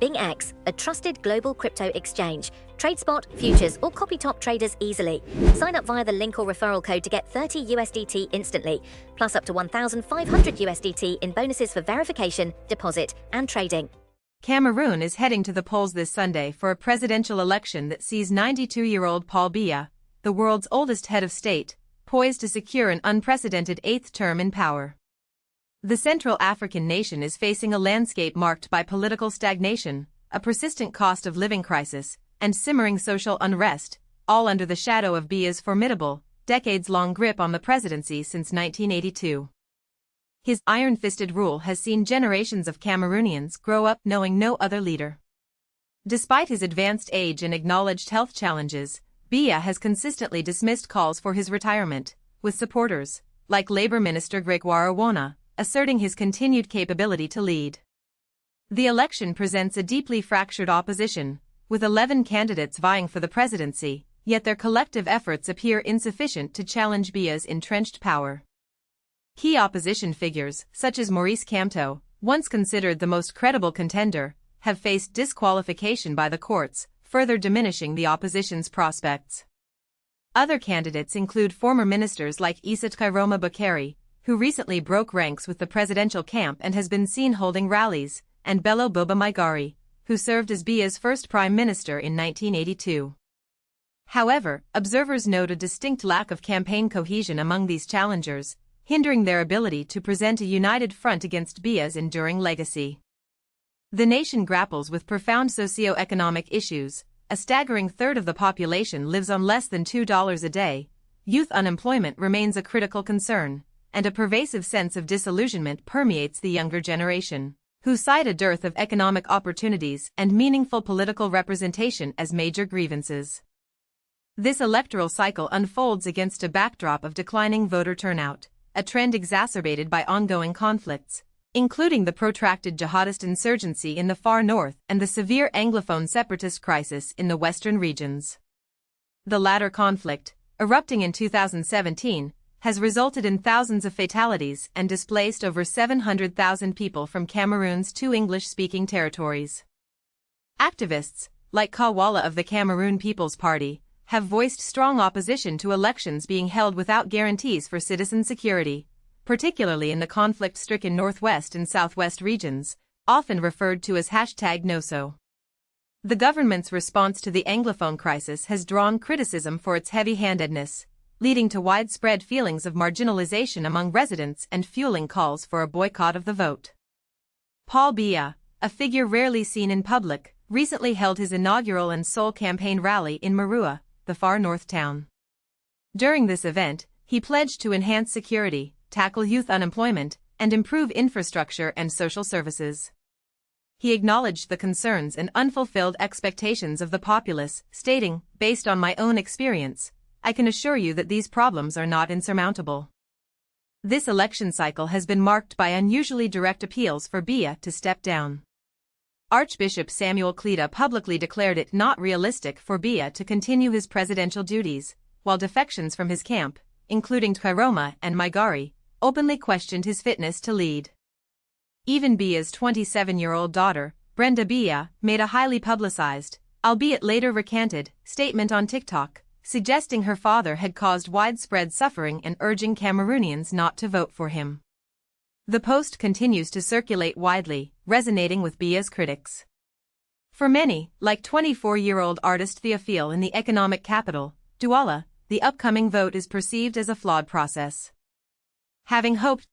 BingX, a trusted global crypto exchange. Trade spot, futures, or copy top traders easily. Sign up via the link or referral code to get 30 USDT instantly, plus up to 1,500 USDT in bonuses for verification, deposit, and trading. Cameroon is heading to the polls this Sunday for a presidential election that sees 92-year-old Paul Biya, the world's oldest head of state, poised to secure an unprecedented eighth term in power. The Central African nation is facing a landscape marked by political stagnation, a persistent cost of living crisis, and simmering social unrest, all under the shadow of Biya's formidable, decades-long grip on the presidency since 1982. His iron-fisted rule has seen generations of Cameroonians grow up knowing no other leader. Despite his advanced age and acknowledged health challenges, Biya has consistently dismissed calls for his retirement, with supporters, like Labour Minister Gregoire Awona, asserting his continued capability to lead. The election presents a deeply fractured opposition, with 11 candidates vying for the presidency, yet their collective efforts appear insufficient to challenge Biya's entrenched power. Key opposition figures, such as Maurice Kamto, once considered the most credible contender, have faced disqualification by the courts, further diminishing the opposition's prospects. Other candidates include former ministers like Issa Kairoma Bakari, who recently broke ranks with the presidential camp and has been seen holding rallies, and Bello Boba Maigari, who served as Biya's first prime minister in 1982. However, observers note a distinct lack of campaign cohesion among these challengers, hindering their ability to present a united front against Biya's enduring legacy. The nation grapples with profound socio-economic issues. A staggering third of the population lives on less than $2 a day, youth unemployment remains a critical concern, and a pervasive sense of disillusionment permeates the younger generation, who cite a dearth of economic opportunities and meaningful political representation as major grievances. This electoral cycle unfolds against a backdrop of declining voter turnout, a trend exacerbated by ongoing conflicts, including the protracted jihadist insurgency in the far north and the severe Anglophone separatist crisis in the western regions. The latter conflict, erupting in 2017, has resulted in thousands of fatalities and displaced over 700,000 people from Cameroon's two English-speaking territories. Activists, like Kawala of the Cameroon People's Party, have voiced strong opposition to elections being held without guarantees for citizen security, particularly in the conflict-stricken northwest and southwest regions, often referred to as #NoSo. The government's response to the Anglophone crisis has drawn criticism for its heavy-handedness, leading to widespread feelings of marginalization among residents and fueling calls for a boycott of the vote. Paul Biya, a figure rarely seen in public, recently held his inaugural and sole campaign rally in Marua, the far north town. During this event, he pledged to enhance security, tackle youth unemployment, and improve infrastructure and social services. He acknowledged the concerns and unfulfilled expectations of the populace, stating, "Based on my own experience, I can assure you that these problems are not insurmountable." This election cycle has been marked by unusually direct appeals for Biya to step down. Archbishop Samuel Kleda publicly declared it not realistic for Biya to continue his presidential duties, while defections from his camp, including Kairoma and Maigari, openly questioned his fitness to lead. Even Biya's 27-year-old daughter, Brenda Biya, made a highly publicized, albeit later recanted, statement on TikTok, suggesting her father had caused widespread suffering and urging Cameroonians not to vote for him. The post continues to circulate widely, resonating with Biya's critics. For many, like 24-year-old artist Theophile in the economic capital, Douala, the upcoming vote is perceived as a flawed process. Having hoped